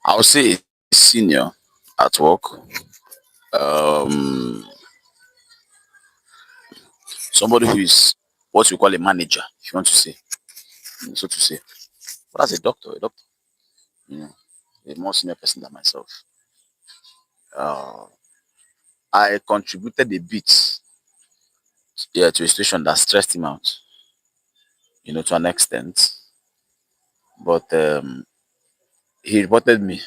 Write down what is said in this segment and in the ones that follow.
I would say a senior at work, um, somebody who is what we call a manager, if you want to say, so to say. But as a doctor, you know, a more senior person than myself. Uh, I contributed a bit, yeah, to a situation that stressed him out, to an extent. But he reported me.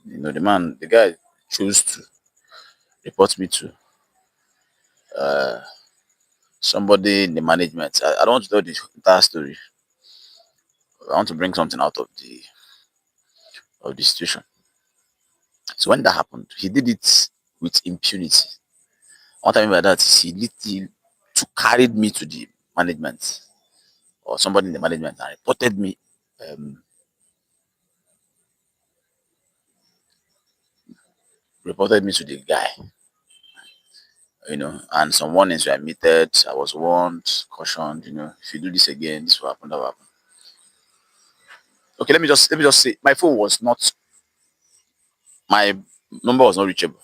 The guy chose to report me to somebody in the management. I don't want to tell the entire story. I want to bring something out of the situation. So when that happened, he did it with impunity. What I mean by that is he literally to carried me to the management or somebody in the management and um, reported me to the guy, and some warnings were emitted. I was warned, cautioned, if you do this again, this will happen, that will happen. Okay, let me just say my number was not reachable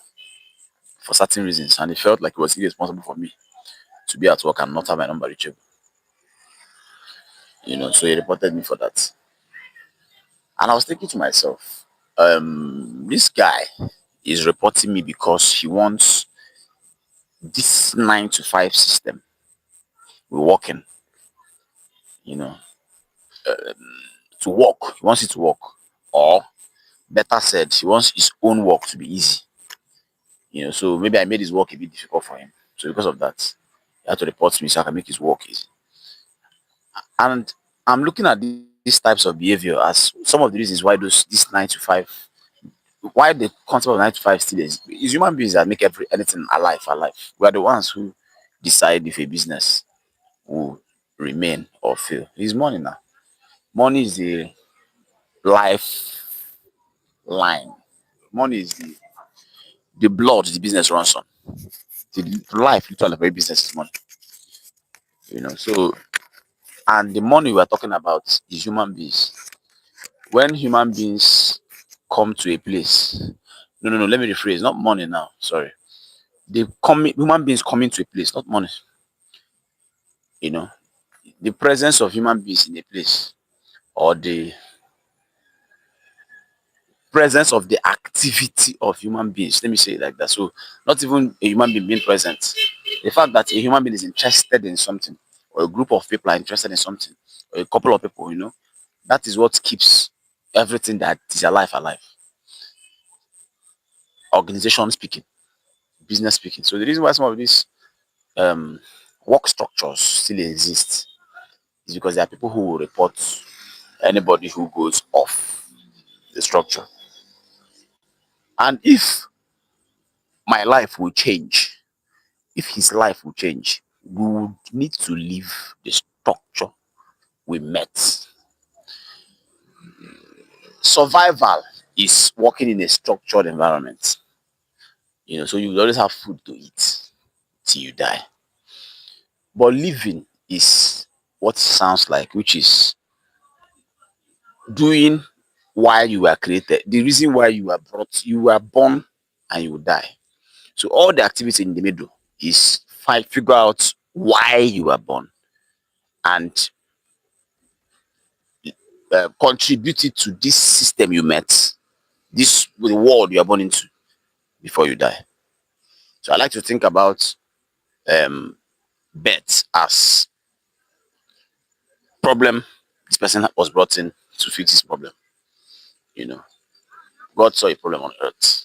for certain reasons, and it felt like it was irresponsible for me to be at work and not have my number reachable. So he reported me for that. And I was thinking to myself, this guy is reporting me because he wants this 9 to 5 system we're working, you know, to work. He wants it to work. Or better said, he wants his own work to be easy. So maybe I made his work a bit difficult for him. So because of that, he had to report me so I can make his work easy. And I'm looking at these types of behavior as some of the reasons why this 9 to 5, why the concept of 9 to 5 still is human beings that make anything alive. We are the ones who decide if a business will remain or fail. It's money now. Money is the lifeline. Money is the blood the business runs on. The life literally of every business is money. So and the money we are talking about is human beings. When human beings come to a place, no, let me rephrase, not money now, sorry. Human beings coming to a place, not money. You know, the presence of human beings in a place or the presence of the activity of human beings. Let me say it like that. So, not even a human being present. The fact that a human being is interested in something, or a group of people are interested in something, or a couple of people, that is what keeps everything that is alive. Organization speaking, business speaking. So, the reason why some of these um, work structures still exist is because there are people who will report anybody who goes off the structure. And if my life will change, if his life will change, we would need to leave the structure we met. Survival is working in a structured environment. So you will always have food to eat till you die. But living is what it sounds like, which is doing why you were created, the reason why you were born and you will die. So all the activity in the middle is figure out why you were born and contributed to this system you met, this the world you are born into before you die. So I like to think about birth as problem this person was brought in to fix this problem. You know, God saw a problem on earth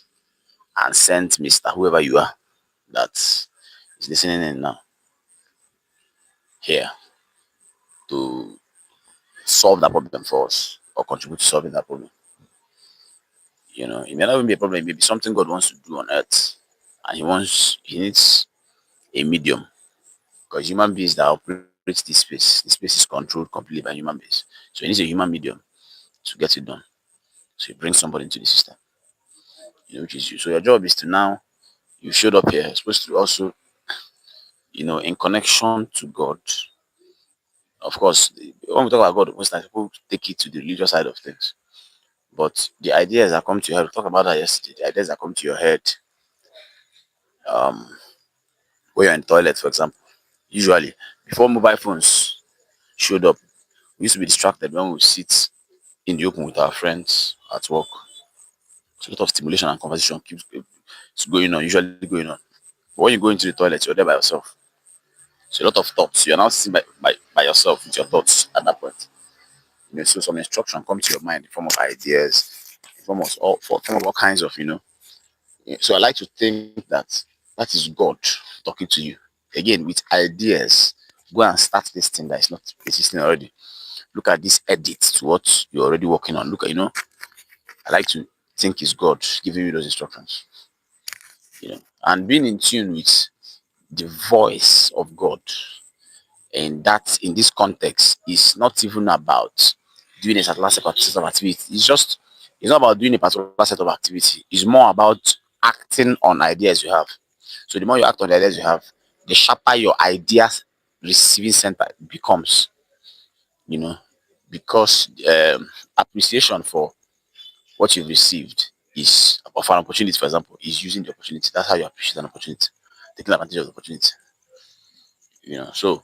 and sent Mister whoever you are that is listening in now here to solve that problem for us or contribute to solving that problem. It may not even be a problem, it may be something God wants to do on earth, and he needs a medium because human beings that operate this space is controlled completely by human beings. So he needs a human medium to get it done. So he brings somebody into the system, which is you. So your job is to now you showed up here, you're supposed to also, in connection to God. Of course, when we talk about God, most times people take it to the religious side of things. But the ideas that come to your head, we talked about that yesterday. The ideas that come to your head, um, when you're in the toilet, for example, usually before mobile phones showed up, we used to be distracted when we sit in the open with our friends at work. So a lot of stimulation and conversation keeps it's going on, usually going on. But when you go into the toilet, you're there by yourself. So a lot of thoughts. You're now sitting by yourself with your thoughts at that point. So some instruction comes to your mind in form of ideas, in form of all kinds of. So I like to think that that is God talking to you. Again, with ideas, go and start this thing that is not existing already. Look at this edit to what you're already working on. Look at, I like to think it's God giving you those instructions. And being in tune with the voice of God in this context is not even about doing a particular set of activity. It's not about doing a particular set of activity. It's more about acting on ideas you have. So the more you act on the ideas you have, the sharper your ideas receiving center becomes. You know, because appreciation for what you've received is of an opportunity, for example, is using the opportunity. That's how you appreciate an opportunity, taking advantage of the opportunity. So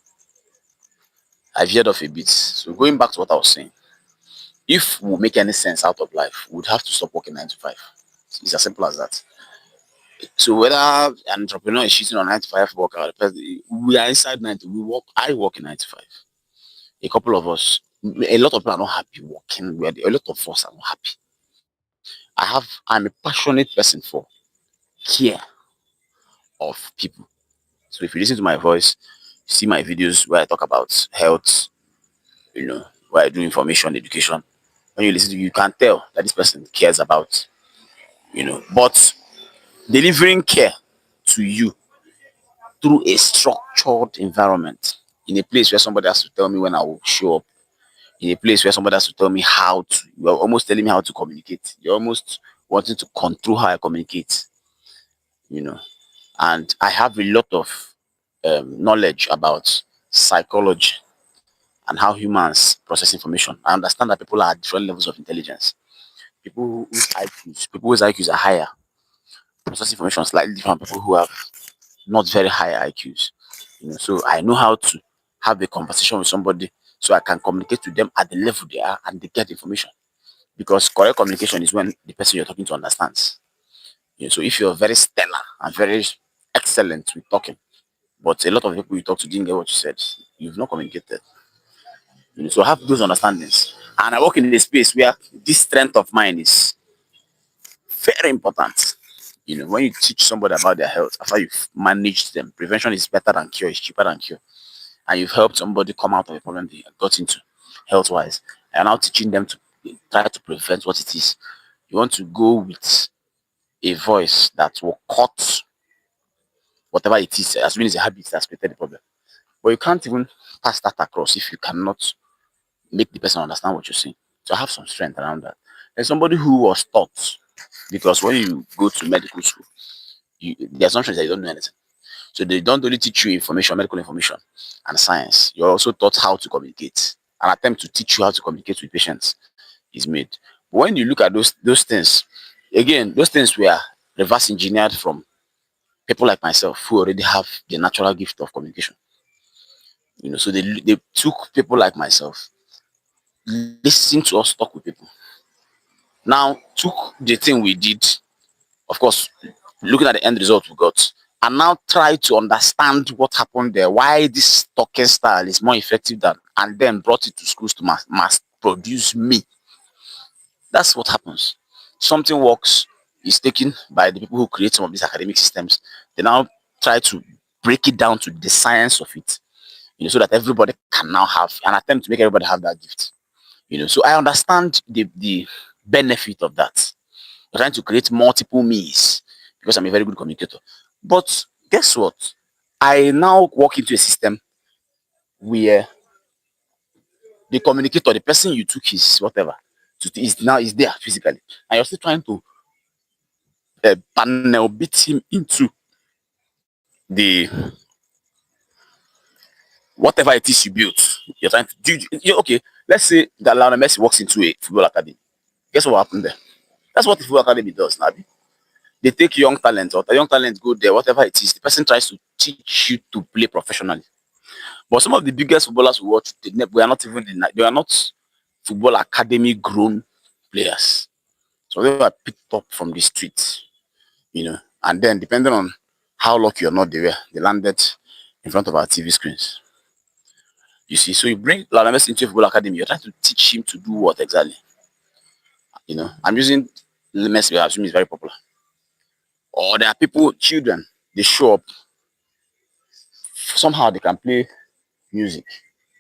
I've heard of a bit. So going back to what I was saying, if we make any sense out of life, we'd have to stop working 9 to 5. It's as simple as that. So whether an entrepreneur is shooting on 9 to 5 work, or we are inside 90. We work. I work in 9 to 5. A couple of us, a lot of people are not happy working. A lot of us are not happy. I'm a passionate person for care of people. So if you listen to my voice, see my videos where I talk about health, where I do information, education. When you listen to you can tell that this person cares about, but delivering care to you through a structured environment, in a place where somebody has to tell me when I will show up, in a place where somebody has to tell me how to, you're almost telling me how to communicate. You're almost wanting to control how I communicate, you know. And I have a lot of knowledge about psychology and how humans process information. I understand that people are at different levels of intelligence. People whose IQs are higher process information slightly different from people who have not very high IQs. So I know how to have a conversation with somebody so I can communicate to them at the level they are and they get information. Because correct communication is when the person you're talking to understands. So if you're very stellar and very excellent with talking, but a lot of people you talk to didn't get what you said, you've not communicated. So I have those understandings. And I work in a space where this strength of mine is very important. When you teach somebody about their health, after you've managed them, prevention is better than cure, it's cheaper than cure. And you've helped somebody come out of a problem they got into health wise. And now teaching them to try to prevent what it is. You want to go with a voice that will cut whatever it is, assuming it's a habit that's created the problem. But you can't even pass that across if you cannot make the person understand what you're saying. So I have some strength around that. There's somebody who was taught, because when you go to medical school, the assumption is that you don't know anything. So they don't only teach you information, medical information, and science. You're also taught how to communicate. An attempt to teach you how to communicate with patients is made. But when you look at those things, again, those things were reverse engineered from people like myself who already have the natural gift of communication. So they took people like myself, listen to us talk with people. Now took the thing we did, of course, looking at the end result we got, and now try to understand what happened there, why this talking style is more effective than, and then brought it to schools to mass produce me. That's what happens. Something works, is taken by the people who create some of these academic systems. They now try to break it down to the science of it, so that everybody can now have an attempt to make everybody have that gift. So I understand the benefit of that. We're trying to create multiple me's because I'm a very good communicator. But guess what? I now walk into a system where the communicator, the person you took his whatever, is there physically, and you're still trying to panel beat him into the whatever it is you built. You're trying to do. Okay, let's say that Lionel Messi walks into a football academy. Guess what happened there? That's what the Football Academy does, Nabi. They take young talent, or the young talent go there, whatever it is. The person tries to teach you to play professionally. But some of the biggest footballers we watch, they are not even they are not football academy grown players. So they were picked up from the streets, and then depending on how lucky or not they were, they landed in front of our TV screens. You see, so you bring Lionel Messi into a football academy, you're trying to teach him to do what exactly? I'm using Messi, I assume he's very popular. Or there are people, children, they show up, somehow they can play music,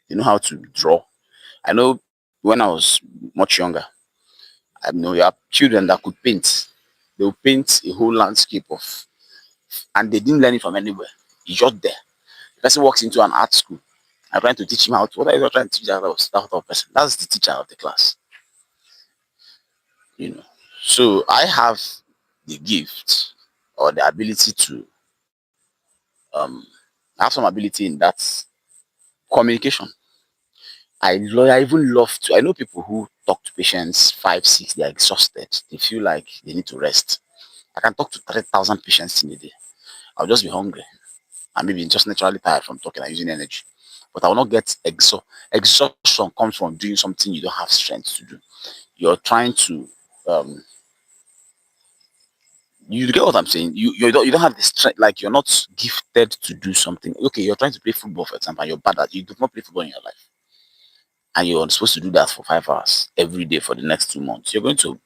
they know how to draw. I know when I was much younger, I know you have children that could paint. They will paint a whole landscape of, and they didn't learn it from anywhere. It's just there. The person walks into an art school. I'm trying to teach him how to. What are you trying to teach that person? That's the teacher of the class. You know. So I have the gift or the ability to um have some ability in that communication. I even love to. I know people who talk to patients 5, 6. They are exhausted. They feel like they need to rest. I can talk to 3,000 patients in a day. I'll just be hungry and maybe just naturally tired from talking and using energy. But I will not get exhaustion comes from doing something you don't have strength to do. You're trying to you get what I'm saying? You don't have the strength, like you're not gifted to do something. Okay, you're trying to play football, for example, and you're bad at you do not play football in your life. And you're supposed to do that for 5 hours every day for the next 2 months. You're going to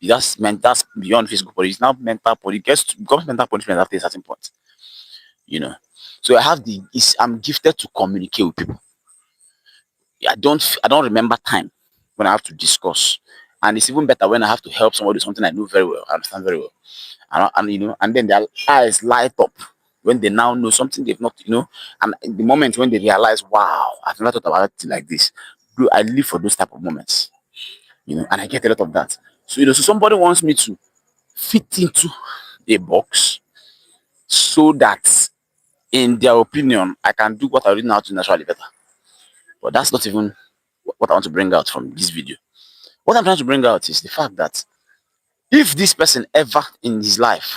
that's beyond physical body. It's now mental body. Becomes mental punishment after a certain point. You know. So I'm gifted to communicate with people. I don't remember time when I have to discuss. And it's even better when I have to help somebody with something I know very well, I understand very well. And then their eyes light up when they now know something they've not, and in the moment when they realize, wow, I've never thought about it like this. Bro, I live for those type of moments, and I get a lot of that. So somebody wants me to fit into a box so that in their opinion, I can do what I already know how to naturally better. But that's not even what I want to bring out from this video. What I'm trying to bring out is the fact that if this person ever in his life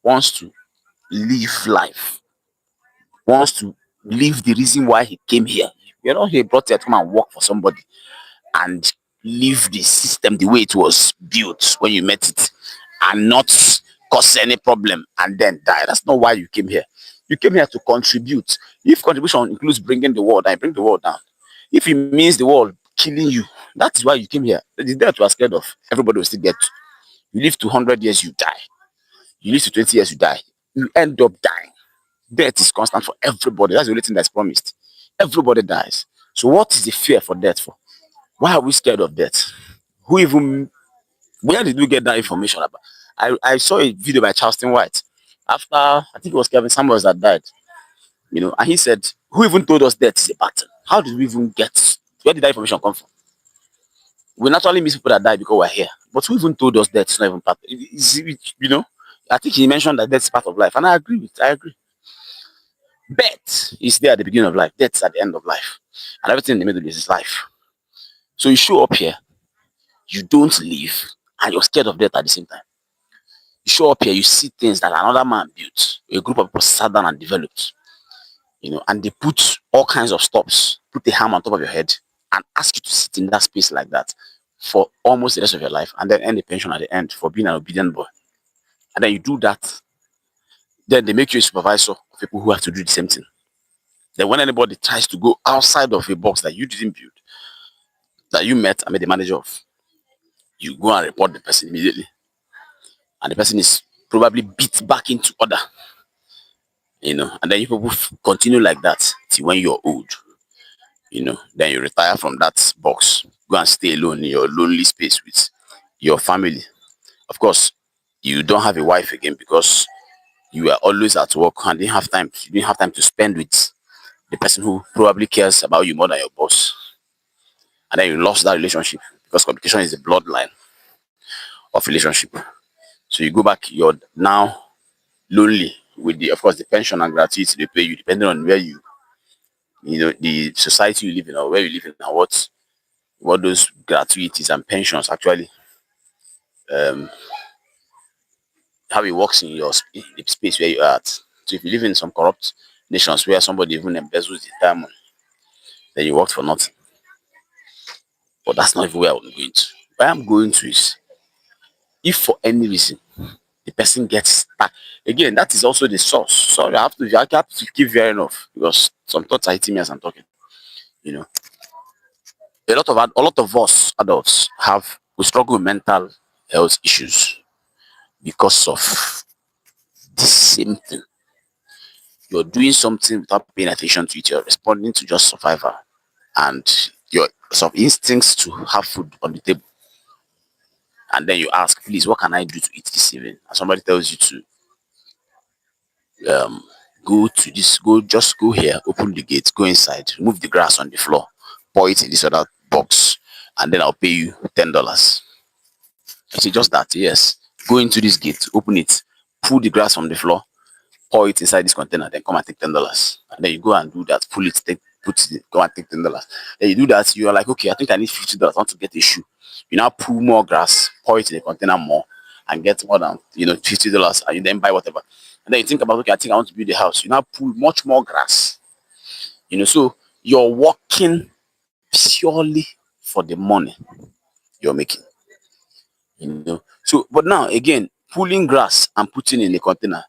wants to live life, wants to live the reason why he came here, he brought here to come and work for somebody and leave the system the way it was built when you met it and not cause any problem and then die. That's not why you came here. You came here to contribute. If contribution includes bringing the world down, bring the world down. If it means the world killing you, that is why you came here. The death you are scared of, everybody will still get. You live to 100 years, you die. You live to 20 years, you die. You end up dying. Death is constant for everybody. That's the only thing that's promised. Everybody dies. So what is the fear for death for? Why are we scared of death? Who even Where did we get that information about? I saw a video by Charleston White after I think it was Kevin Samuels that died, and he said, who even told us death is a pattern? How did we even get where did that information come from? We naturally miss people that die because we're here. But who even told us death is not even part? I think he mentioned that death is part of life, and I agree. Birth is there at the beginning of life, death is at the end of life, and everything in the middle is life. So you show up here, you don't live, and you're scared of death at the same time. You show up here, you see things that another man built, a group of people sat down and developed, and they put all kinds of stops, put a hammer on top of your head, and ask you to sit in that space like that for almost the rest of your life, and then end a pension at the end for being an obedient boy. And then you do that, then they make you a supervisor of people who have to do the same thing. Then when anybody tries to go outside of a box that you didn't build, that you met and made the manager of, you go and report the person immediately. And the person is probably beat back into order, and then you people continue like that till when you're old, then you retire from that box, go and stay alone in your lonely space with your family. Of course, you don't have a wife again because you were always at work and you didn't have time to spend with the person who probably cares about you more than your boss. And then you lost that relationship because communication is the bloodline of relationship. So you go back, you're now lonely with of course, the pension and gratuity they pay you, depending on where the society you live in or where you live in and what those gratuities and pensions actually um how it works in your the space where you're at. So if you live in some corrupt nations where somebody even embezzles the diamond, then you worked for nothing. But that's not even where I'm going to. Where I'm going to is, if for any reason the person gets stuck, again, that is also the source. Sorry, I have to keep veering off because some thoughts are hitting me as I'm talking. You know, a lot of us adults we struggle with mental health issues because of this same thing. You're doing something without paying attention to it. You're responding to just survival and your some instincts to have food on the table. And then you ask, please, what can I do to eat this evening? And somebody tells you to um just go here, open the gate, go inside, remove the grass on the floor, pour it in this other box, and then I'll pay you $10. I say just that, yes. Go into this gate, open it, pull the grass from the floor, pour it inside this container, then come and take $10. And then you go and do that, pull it, go and take $10. Then you do that, you're like, okay, I think I need $50. I want to get a shoe. You now pull more grass, pour it in the container more, and get more than $50, and you then buy whatever. And then you think about, okay, I think I want to build a house. You now pull much more grass. So you're working purely for the money you're making. So but now again, pulling grass and putting in a container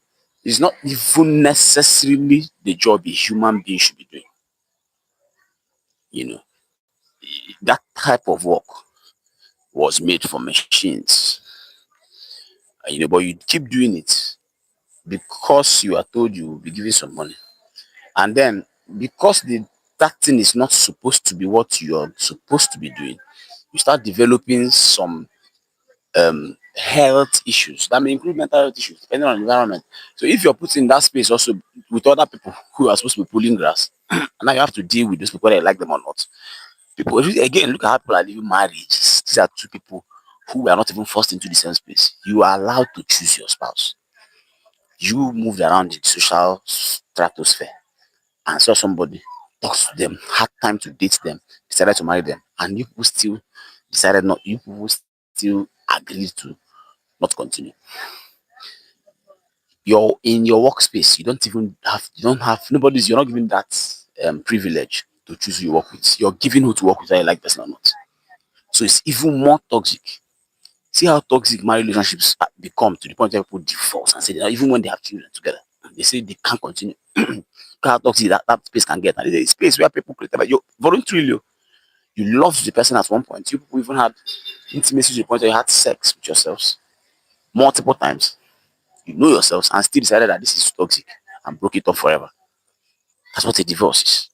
is not even necessarily the job a human being should be doing. You know, that type of work was made for machines. But you keep doing it because you are told you will be given some money. And then because that thing is not supposed to be what you're supposed to be doing, you start developing some health issues that may include mental health issues depending on the environment. So if you're put in that space also with other people who are supposed to be pulling grass, and now you have to deal with those people whether you like them or not. People again, look at how people are living marriages. These are two people who are not even forced into the same space. You are allowed to choose your spouse. You moved around the social stratosphere and saw somebody, talks to them, had time to date them, decided to marry them, and you people still decided not. You people still agreed to not continue. You're in your workspace. You're not given that privilege to choose who you work with. You're given who to work with, whether you like person or not. So it's even more toxic. See how toxic marriage relationships become to the point where people divorce and say that even when they have children together, they say they can't continue. Look how toxic that space can get. And it's a space where people create about you voluntarily. You loved the person at one point. You people even had intimacy to the point where you had sex with yourselves multiple times. You know yourselves and still decided that this is toxic and broke it off forever. That's what a divorce is.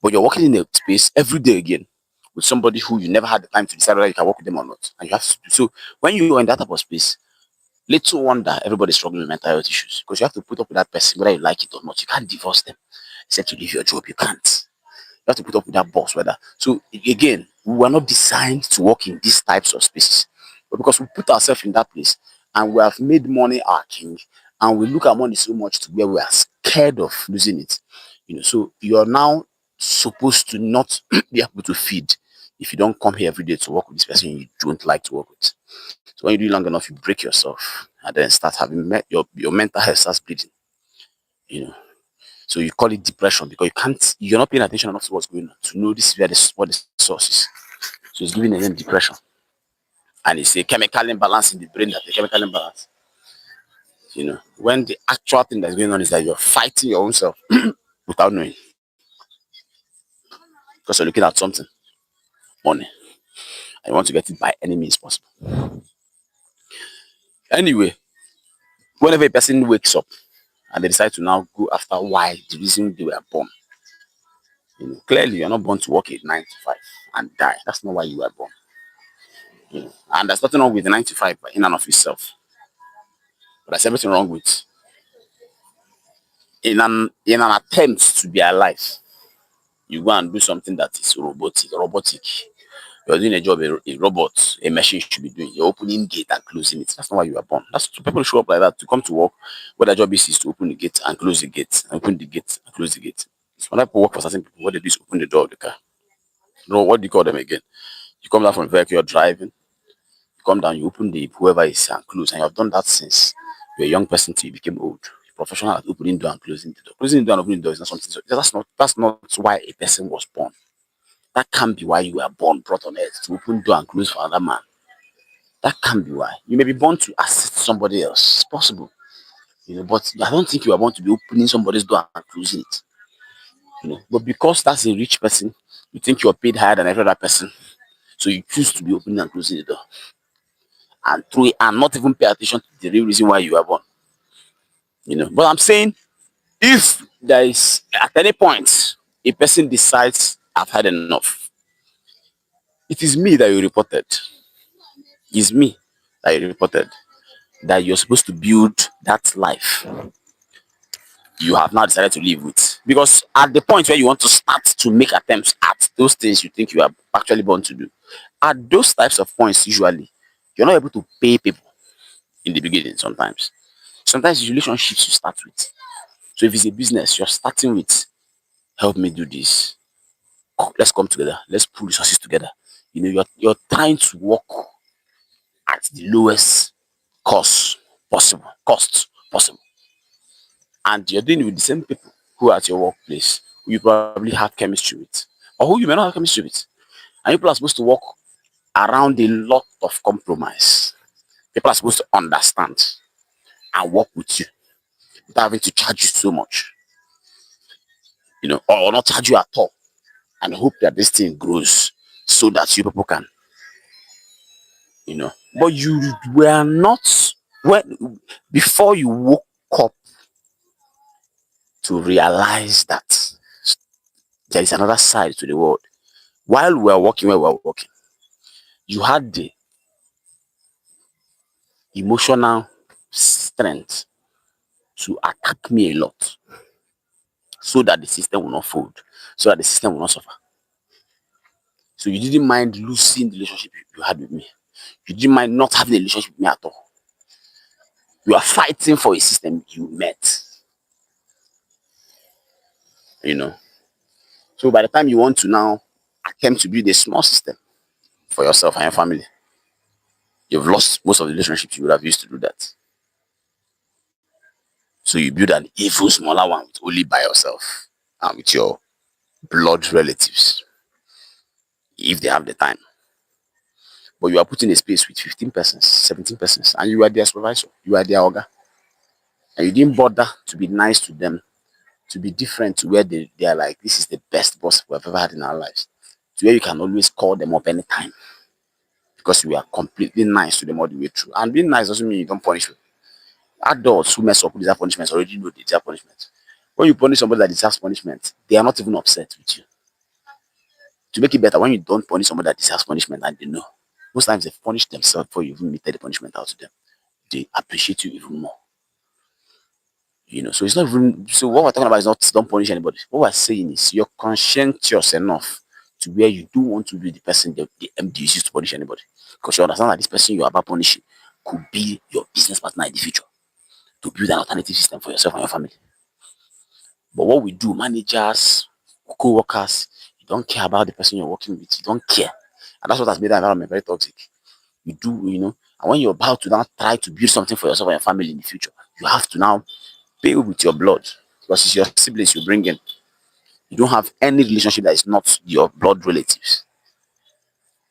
But you're working in a space every day again with somebody who you never had the time to decide whether you can work with them or not. And you have to do so. When you are in that type of space, little wonder everybody's struggling with mental health issues because you have to put up with that person whether you like it or not. You can't divorce them except you leave your job. You can't. You have to put up with that boss whether. So again, we were not designed to work in these types of spaces. But because we put ourselves in that place and we have made money our king and we look at money so much to where we are scared of losing it. So you're now supposed to not be able to feed if you don't come here every day to work with this person you don't like to work with. So when you do it long enough, you break yourself and then start having your mental health starts bleeding. You know. So you call it depression because you're not paying attention enough to what's going on to know this is what the source is. So it's giving a name depression. And it's a chemical imbalance in the brain that the chemical imbalance. When the actual thing that's going on is that you're fighting your own self without knowing. Because you're looking at something, money, and you want to get it by any means possible. Anyway, whenever a person wakes up and they decide to now go after why the reason they were born, clearly you're not born to work a 9 to 5 and die. That's not why you were born. And there's nothing wrong with the 9 to 5 in and of itself. But there's everything wrong with in an attempt to be alive, you go and do something that is robotic. You're doing a job a robot, a machine should be doing. You're opening gate and closing it. That's not why you were born. That's people show up like that to come to work. What their job is to open the gate and close the gate, and open the gate and close the gate. So when people work for certain people, what they do is open the door of the car. No, what do you call them again? You come down from the vehicle you're driving, come down, you open the whoever is and close, and you have done that since you're a young person till you became old. Professional at opening door and closing the door. Closing the door and opening the door is not something. So that's not why a person was born. That can't be why you were born, brought on earth to open door and close for another man. That can't be why. You may be born to assist somebody else. It's possible, but I don't think you are born to be opening somebody's door and closing it. But because that's a rich person, you think you're paid higher than every other person, so you choose to be opening and closing the door, and through it, and not even pay attention to the real reason why you are born. But I'm saying, if there is at any point a person decides I've had enough, it is me that you reported. It's me that you reported, that you're supposed to build that life you have now decided to live with. Because at the point where you want to start to make attempts at those things you think you are actually born to do, at those types of points, usually, you're not able to pay people in the beginning sometimes. Sometimes it's relationships you start with. So if it's a business, you're starting with, help me do this. Let's come together. Let's pull resources together. You're trying to work at the lowest cost possible. And you're doing it with the same people who are at your workplace, who you probably have chemistry with, or who you may not have chemistry with. And people are supposed to work around a lot of compromise. People are supposed to understand and work with you without having to charge you so much, or not charge you at all, and hope that this thing grows so that you people can, But you were not, when before you woke up to realize that there is another side to the world. While we were working, you had the emotional strength to attack me a lot, so that the system will not fold, so that the system will not suffer. So you didn't mind losing the relationship you had with me. You didn't mind not having a relationship with me at all. You are fighting for a system you met. You know. So by the time you want to now attempt to build a small system for yourself and your family, you've lost most of the relationships you would have used to do that. So you build an even smaller one with only by yourself and with your blood relatives, if they have the time. But you are put in a space with 15 persons, 17 persons, and you are their supervisor, you are their orga. And you didn't bother to be nice to them, to be different to where they are like, this is the best boss we've ever had in our lives. To where you can always call them up anytime because you are completely nice to them all the way through. And being nice doesn't mean you don't punish them. Adults who mess up with deserve punishment already know they deserve punishment. When you punish somebody that deserves punishment, they are not even upset with you. To make it better, when you don't punish somebody that deserves punishment and they know, most times they've punished themselves before you even meted the punishment out to them. They appreciate you even more. So it's not even, so what we're talking about is not don't punish anybody. What we're saying is you're conscientious enough to where you do want to be the person the MD uses to punish anybody. Because you understand that this person you're about punishing could be your business partner in the future to build an alternative system for yourself and your family. But what we do, managers, co-workers, you don't care about the person you're working with. You don't care. And that's what has made that environment very toxic. You do, and when you're about to now try to build something for yourself and your family in the future, you have to now pay with your blood because it's your siblings you bring in. You don't have any relationship that is not your blood relatives.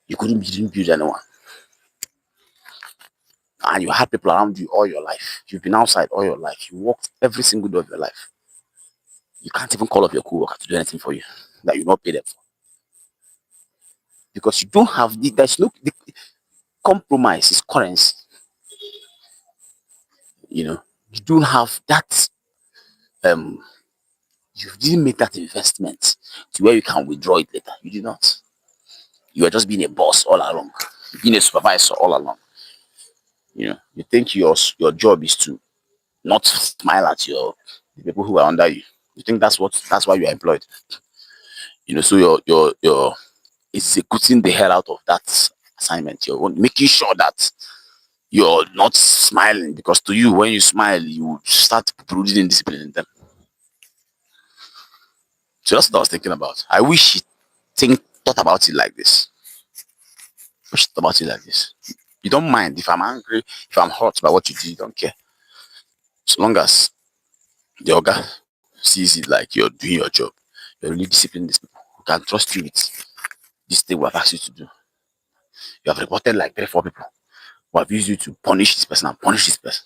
You didn't build anyone. And you had people around you all your life. You've been outside all your life. You worked every single day of your life. You can't even call up your co-worker to do anything for you that you not pay them for. Because you don't have the compromise is currency. You don't have that um you didn't make that investment to where you can withdraw it later. You did not. You are just being a boss all along, being a supervisor all along. You think your job is to not smile at the people who are under you. You think that's why you are employed. So you're executing the hell out of that assignment. You're making sure that you're not smiling because to you, when you smile, you start producing discipline in them. So that's what I was thinking about. I wish you thought about it like this. Wish you thought about it like this. You don't mind if I'm angry, if I'm hurt by what you do, you don't care. So long as the organ sees it like you're doing your job, you're really disciplining these people. You can trust you with this thing we have asked you to do. You have reported like 3, 4 people who have used you to punish this person and punish this person.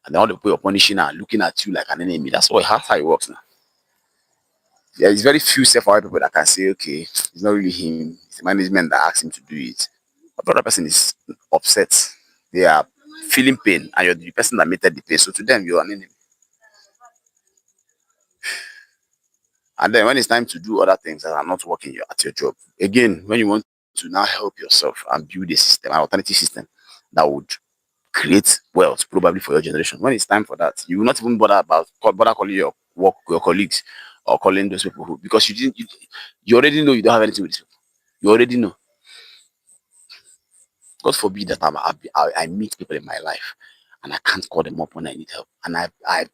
And then all the people you're punishing are looking at you like an enemy. That's how it works now. There is very few self-aware people that can say, okay, it's not really him, it's the management that asked him to do it. But the other person is upset. They are feeling pain, and you're the person that made the pain. So to them, you're an enemy. And then when it's time to do other things that are not working at your job, again, when you want to now help yourself and build a system, an alternative system that would create wealth probably for your generation. When it's time for that, you will not even bother calling your colleagues or calling those people who, because you already know you don't have anything with these people. You already know. God forbid that I meet people in my life and I can't call them up when I need help. And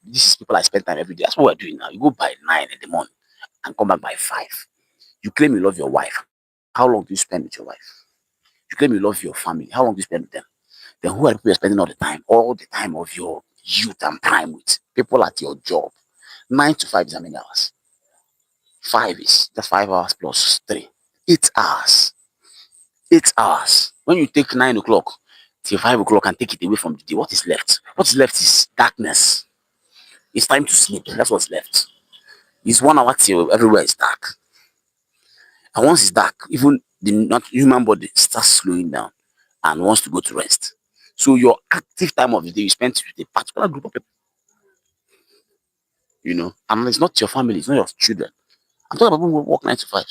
this is people I spend time every day. That's what we're doing now. You go by 9 in the morning and come back by 5. You claim you love your wife. How long do you spend with your wife? You claim you love your family. How long do you spend with them? Then who are the people you're spending all the time? All the time of your youth and prime with? People at your job. 9 to 5 is how many hours? 5 is just 5 hours plus 3. 8 hours. 8 hours. When you take 9 o'clock till 5 o'clock and take it away from the day, what is left? What is left is darkness. It's time to sleep. That's what's left. It's 1 hour till everywhere is dark. And once it's dark, even the not human body starts slowing down and wants to go to rest. So your active time of the day you spend with a particular group of people, and it's not your family, it's not your children. I'm talking about people who work 9 to 5.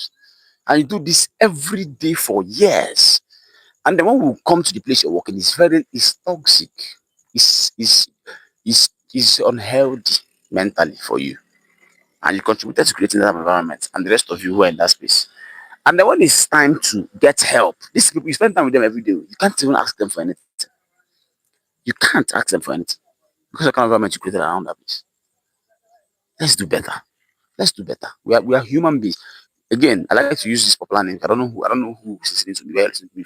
And you do this every day for years. And then when we come to the place you're working, it's toxic. It's unhealthy mentally for you. And you contributed to creating that environment and the rest of you who are in that space. And then when it's time to get help, these people, you spend time with them every day. You can't even ask them for anything. You can't ask them for anything because the kind of environment you created around that place. Let's do better. Let's do better. We are human beings. Again, I like to use this popular name. I don't know who is listening to me, where you're listening to me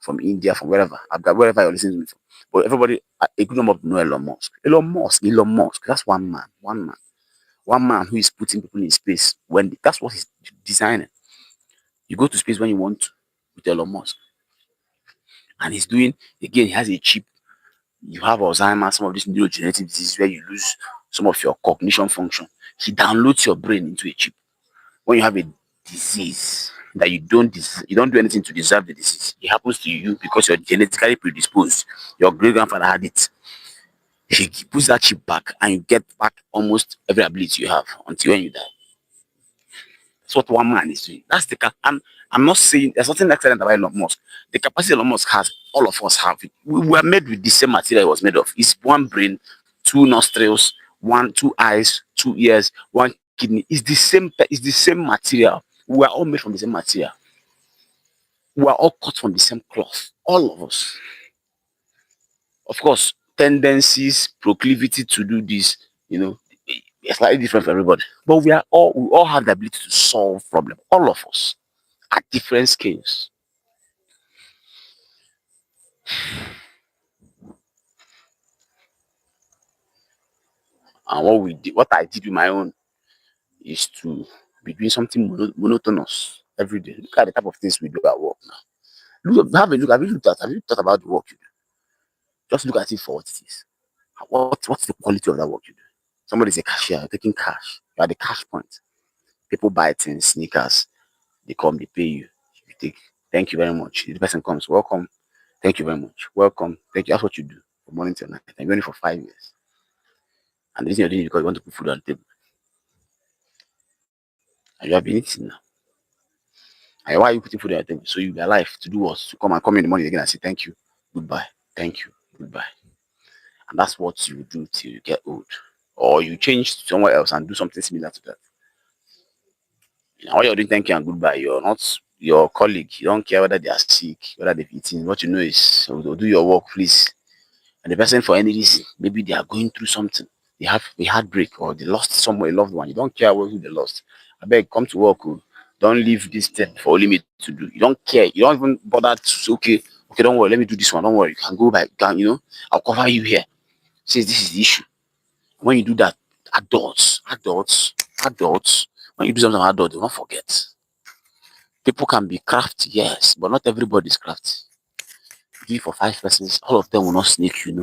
from India, from wherever. Wherever you're listening to me from. But everybody, a good number of people know Elon Musk. Elon Musk. That's one man. One man who is putting people in space when that's what he's designing. You go to space when you want to with Elon Musk. And he's doing, again, he has a chip. You have Alzheimer's, some of these neurogenetic diseases where you lose some of your cognition function. He downloads your brain into a chip. When you have a disease that you don't do anything to deserve the disease, it happens to you because you're genetically predisposed. Your great grandfather had it. He puts that chip back and you get back almost every ability you have until when you die. That's what one man is doing. I'm not saying there's nothing excellent about Elon Musk. The capacity Elon Musk has, all of us have it. We were made with the same material it was made of. It's one brain, 2 nostrils, 2 eyes, 2 ears, one kidney. It's the same material. We are all made from the same material. We are all cut from the same cloth. All of us. Of course, tendencies, proclivity to do this, it's slightly different for everybody. But we all have the ability to solve problems. All of us at different scales. And what I did with my own is to be doing something monotonous every day. Look at the type of things we do at work now. Have a look. Have you thought about the work you do? Just look at it for what it is. What's the quality of that work you do? Somebody's a cashier, you're taking cash. You're at the cash point. People buy things, sneakers. They come, they pay you. You take. Thank you very much. The person comes. Welcome. Thank you very much. Welcome. Thank you. That's what you do from morning till night. And you're doing it for 5 years. And the reason you're doing it because you want to put food on the table. And you have been eating now. And why are you putting food on the table? So you'll be alive to do what? To come in the morning again and say thank you, goodbye, thank you, goodbye. And that's what you do till you get old. Or you change to somewhere else and do something similar to that. While you're doing thank you and goodbye, you're not your colleague. You don't care whether they are sick, whether they've eaten. What you know is, do your work, please. And the person, for any reason, maybe they are going through something. They have a heartbreak or they lost someone, a loved one. You don't care who they lost. I beg, come to work. Oh. Don't leave this step for only me to do. You don't care. You don't even bother to say, okay, Okay, don't worry, let me do this one. Don't worry, you can go back. I'll cover you here. Says this is the issue. When you do that, adults, when you do something adult, do not forget. People can be crafty, yes, but not everybody is crafty. Do it for 5 persons, all of them will not snake, Then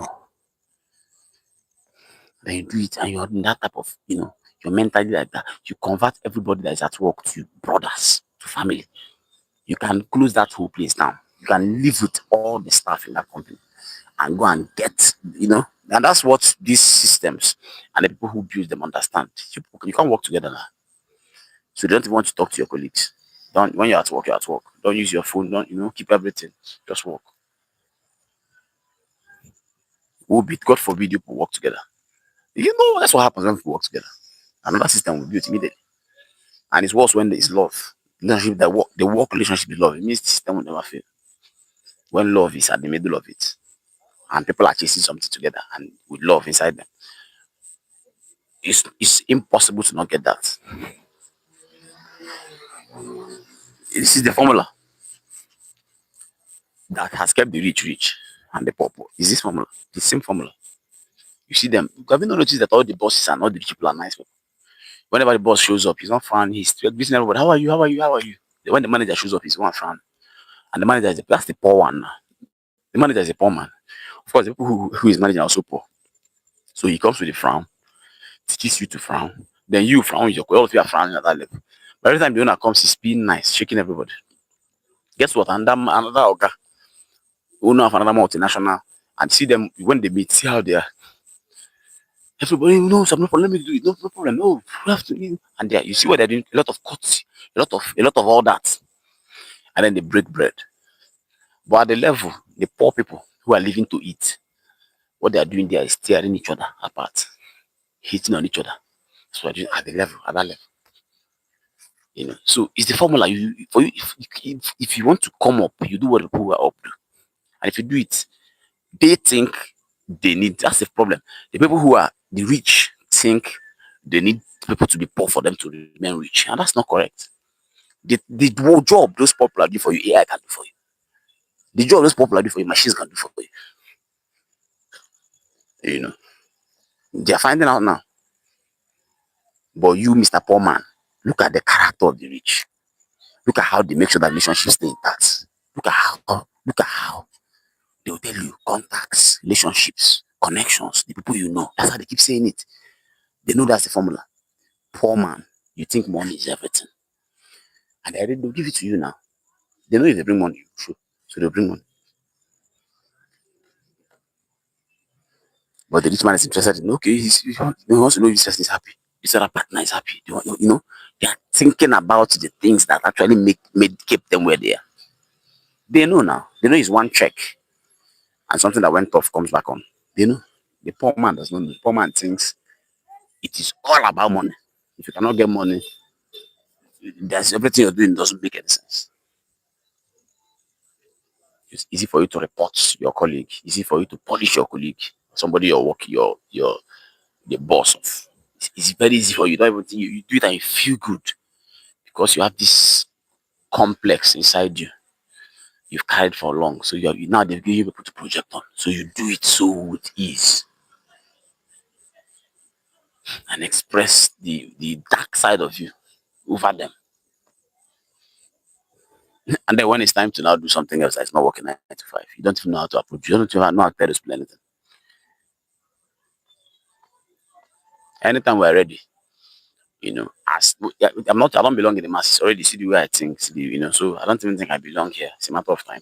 you do it and you're in that type of, you're mentally like that. You convert everybody that is at work to brothers, to family. You can close that whole place down. You can live with all the staff in that company and go and get, and that's what these systems and the people who build them understand. You can't work together now. So they don't even want to talk to your colleagues. Don't when you're at work, you're at work. Don't use your phone, don't keep everything. Just work. Will be God forbid you people work together. That's what happens when people work together. Another system will be built immediately. And it's worse when there is love. Relationship that work, the work relationship is love. It means the system will never fail. When love is at the middle of it, and people are chasing something together and with love inside them, it's impossible to not get that. This is the formula that has kept the rich and the poor poor. Is this formula? The same formula. You see them. Have you not noticed that all the bosses and all the rich people are nice people? Whenever the boss shows up, he's not frowning. He's greeting everybody. How are you? How are you? How are you? When the manager shows up, he's one frown. And the manager that's the poor one. The manager is a poor man. Of course, the people who is managing are also poor. So he comes with a frown, teaches you to frown. Then you frown with your all of you are frowning at that level. But every time the owner comes, he's being nice, shaking everybody. Guess what? Another Oga, owner of another multinational, and see them when they meet, see how they are. Everybody knows, no problem, let me do it. No problem. No, you have to. And there, you see what they're doing? A lot of cuts, a lot of all that. And then they break bread. But at the level, the poor people who are living to eat, what they are doing there is tearing each other apart, hitting on each other. So at the level, at that level. So it's the formula for you. If you want to come up, you do what the people are up to. And if you do it, they think they need. That's the problem. The people who are the rich think they need people to be poor for them to remain rich, and that's not correct. The whole job those popular do for you, AI can do for you. The job those popular do for you, machines can do for you. You know, they are finding out now. But you, Mr. Poor Man, look at the character of the rich. Look at how they make sure that relationships stay intact. Look at how they will tell you contacts, relationships, connections, the people you know. That's how they keep saying it. They know that's the formula. Poor man, you think money is everything. And they'll give it to you now. They know if they bring money, true. So they'll bring money. But the rich man is interested in, okay, he wants to know if this person is happy. This other partner is happy. They are thinking about the things that actually keep them where they are. They know now. They know it's one check and something that went off comes back on. They know. The poor man does not know. The poor man thinks it is all about money. If you cannot get money, there's everything you're doing doesn't make any sense. It's easy for you to report your colleague, easy for you to polish your colleague, somebody you're working, your the boss of. It's very easy for you. Don't even think you do it and you feel good because you have this complex inside you. You've carried for long. So now they've given you people to project on. So you do it so with ease and express the dark side of you over them. And then when it's time to now do something else that's not working 9 to 5, you don't even know how to approach. You don't even know how to tell those people anything. Anytime we're ready, as I don't belong in the masses already. See the way I think, so I don't even think I belong here. It's a matter of time.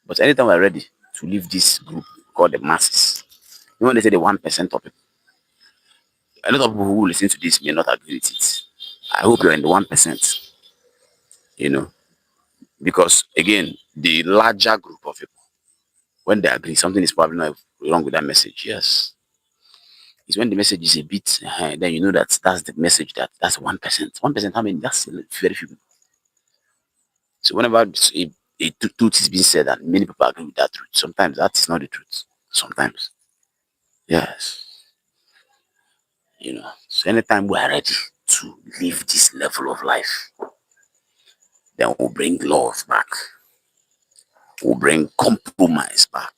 But anytime we're ready to leave this group called the masses, when they say the 1% of people, a lot of people who listen to this may not agree with it. I hope you're in the 1%, you know, because again, the larger group of people, when they agree, something is probably not wrong with that message. Yes, it's when the message is a bit, then you know that's the message that's 1%. 1%, how many? That's very few people. So whenever a truth is being said and many people agree with that truth, sometimes that is not the truth. Sometimes, yes, So anytime we are ready to live this level of life, then we'll bring love back. will bring compromise back.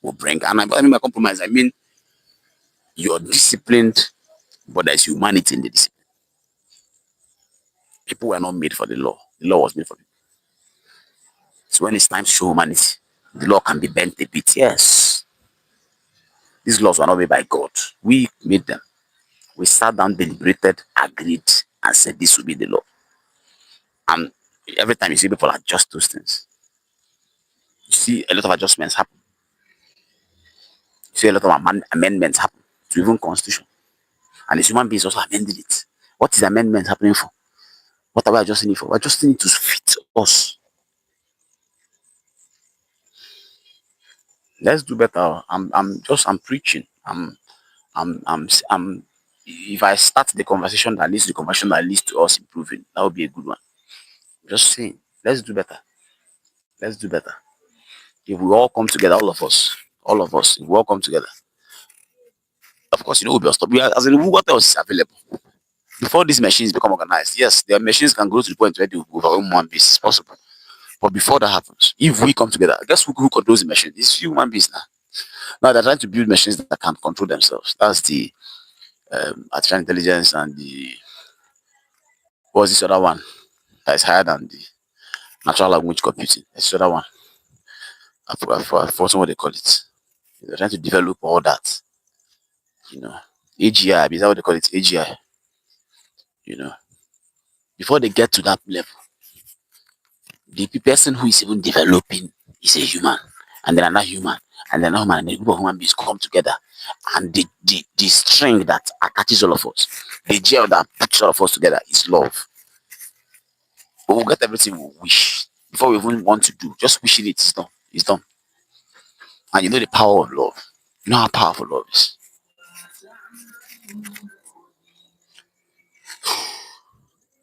Will bring, and I mean by compromise, I mean you're disciplined, but there's humanity in the discipline. People were not made for the law. The law was made for people. So when it's time to show humanity, the law can be bent a bit. Yes. These laws were not made by God. We made them. We sat down, deliberated, agreed, and said this will be the law. And every time you see people adjust those things, you see a lot of adjustments happen. You see a lot of amendments happen to even constitution. And as human beings also amended it. What is the amendment happening for? What are we adjusting it for? We're adjusting it to fit us. Let's do better. I'm preaching. I'm if I start the conversation that leads to the conversation that leads to us improving, that would be a good one. Just saying, let's do better. Let's do better. If we all come together, all of us, if we all come together, of course, we'll be unstoppable. As in, what else is available? Before these machines become organized, yes, their machines can go to the point where they will overwhelm one beast. It's possible. But before that happens, if we come together, guess who controls the machine? It's human beings now. Now they're trying to build machines that can control themselves. That's the artificial intelligence and the what's this other one that is higher than the natural language computing. That's the other one. I forgot what they call it. They're trying to develop all that. You know, AGI, is that what they call it? AGI. You know, before they get to that level, the person who is even developing is a human, and then another human, and then another human, and a group of human beings come together, and the string that attaches all of us, the gel that puts all of us together is love. We will get everything we wish before we even want to do. Just wishing it's done. It's done. And you know the power of love. You know how powerful love is.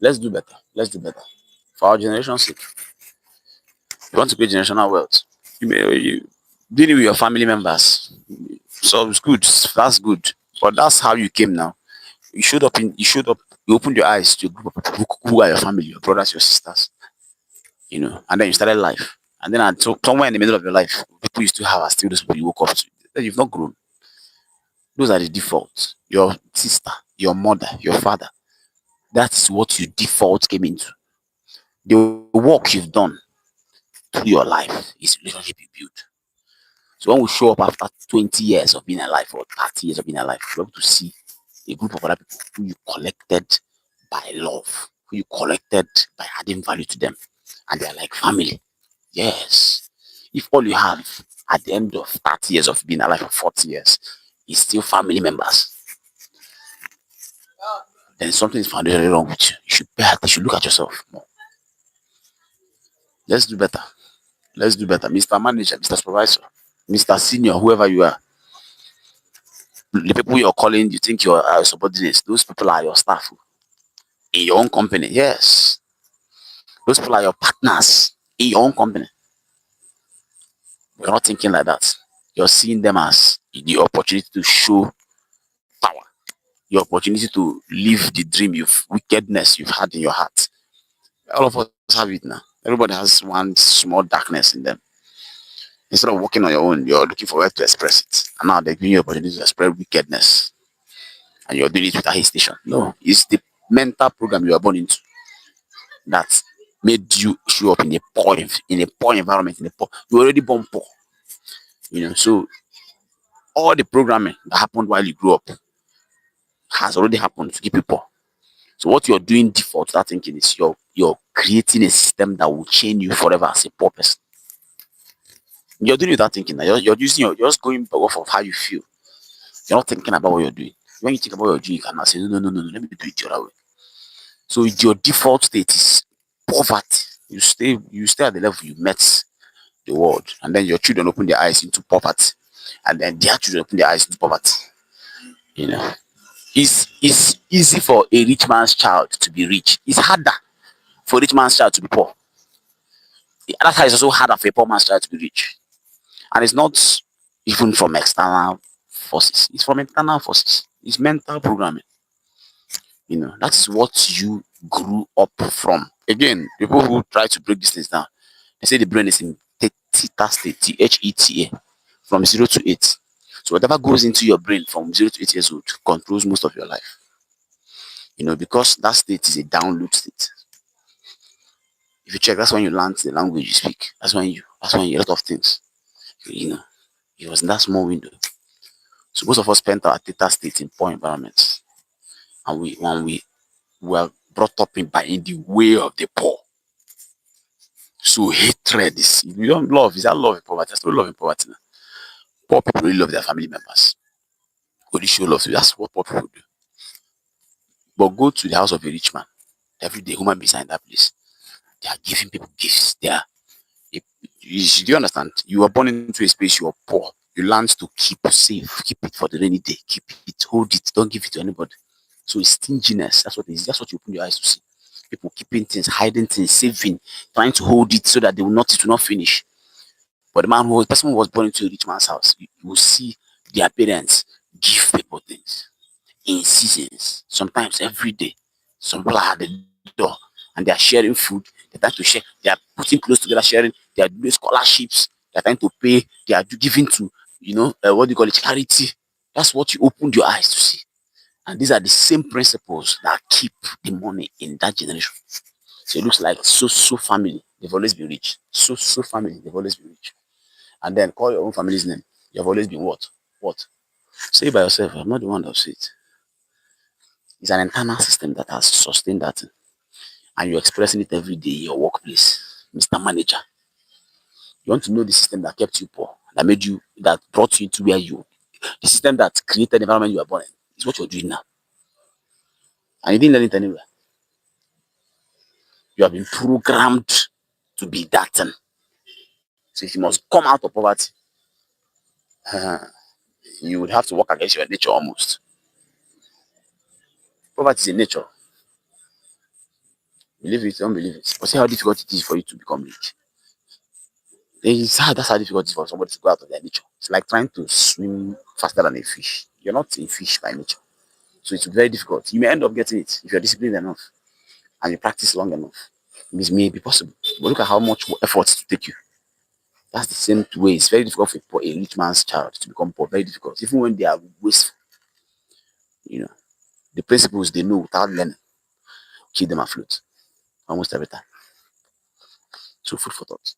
Let's do better. Let's do better. For our generation's sake. You want to create generational wealth. You dealing with your family members. So it's good. That's good. But that's how you came now. You opened your eyes to a group of people who are your family, your brothers, your sisters. And then you started life. And then somewhere in the middle of your life, people you still have are still those people you woke up to. Then you've not grown. Those are the defaults. Your sister, your mother, your father. That's what you default came into. The work you've done through your life is relationship you build. So when we show up after 20 years of being alive or 30 years of being alive, we're able to see a group of other people who you collected by love, who you collected by adding value to them. And they're like family. Yes. If all you have at the end of 30 years of being alive or 40 years is still family members, then something is foundationally wrong with you. You should look at yourself more. Let's do better. Let's do better. Mr. Manager, Mr. Supervisor, Mr. Senior, whoever you are. The people you're calling, you think you're subordinates, those people are your staff in your own company. Yes. Those people are your partners in your own company. You're not thinking like that. You're seeing them as the opportunity to show power, the opportunity to live the dream wickedness you've had in your heart. All of us have it now. Everybody has one small darkness in them. Instead of working on your own, you're looking for where to express it. And now they're giving you the opportunity to express wickedness. And you're doing it with a hesitation. No, it's the mental program you are born into that made you show up in a poor environment, you're already born poor. So all the programming that happened while you grew up has already happened to keep you poor. So what you're doing default to that thinking is you're creating a system that will chain you forever as a poor person. You're doing without thinking that you're just going off of how you feel. You're not thinking about what you're doing. When you think about what you're doing, you cannot say no, let me do it the other way. So your default state is poverty. You stay at the level you met the world, and then your children open their eyes into poverty, and then their children open their eyes into poverty. It's easy for a rich man's child to be rich. It's harder for a rich man's child to be poor. That's how it's also harder for a poor man's child to be rich. And it's not even from external forces, it's from internal forces. It's mental programming. That is what you grew up from. Again, people who try to break these things down, they say the brain is in theta state, theta, from 0 to 8. So whatever goes into your brain from 0 to 8 years old controls most of your life. Because that state is a download state. If you check, that's when you learn the language you speak. That's when you a lot of things. You know, it was in that small window. So most of us spent our theta state in poor environments, and when we were brought up in the way of the poor. So hatred is, you don't love. Is that love in poverty? There's no love in poverty now. Poor people really love their family members. Only show love. So that's what poor people do. But go to the house of a rich man. Every day, human beings are in that place. They are giving people gifts. Do you understand? You are born into a space, you are poor. You learn to keep safe, keep it for the rainy day, keep it, hold it, don't give it to anybody. So it's stinginess. That's what it is. That's what you open your eyes to see. People keeping things, hiding things, saving, trying to hold it so that it will not finish. But the person who was born into a rich man's house, you will see their parents give people things in seasons, sometimes every day. Some people are at the door and they are sharing food. They're trying to share. They are putting clothes together, sharing. They are doing scholarships. They are trying to pay. They are giving to, what do you call it, charity. That's what you opened your eyes to see. And these are the same principles that keep the money in that generation. So it looks like so family, they've always been rich. So family, they've always been rich. And then call your own family's name. You've always been what? What? Say it by yourself. I'm not the one that will say it. It's an internal system that has sustained that thing. And you're expressing it every day in your workplace, Mr. Manager. You want to know the system that kept you poor, that brought you to where the system that created the environment you were born in. It's what you're doing now. And you didn't learn it anywhere. You have been programmed to be that thing. So if you must come out of poverty, you would have to work against your nature almost. Poverty is a nature. Believe it, don't believe it. But see how difficult it is for you to become rich. That's how difficult it is for somebody to go out of their nature. It's like trying to swim faster than a fish. You're not a fish by nature. So it's very difficult. You may end up getting it if you're disciplined enough and you practice long enough. It may be possible. But look at how much effort to take you. That's the same way. It's very difficult for a rich man's child to become poor. Very difficult. Even when they are wasteful, you know, the principles they know without learning keep them afloat almost every time. So food for thought.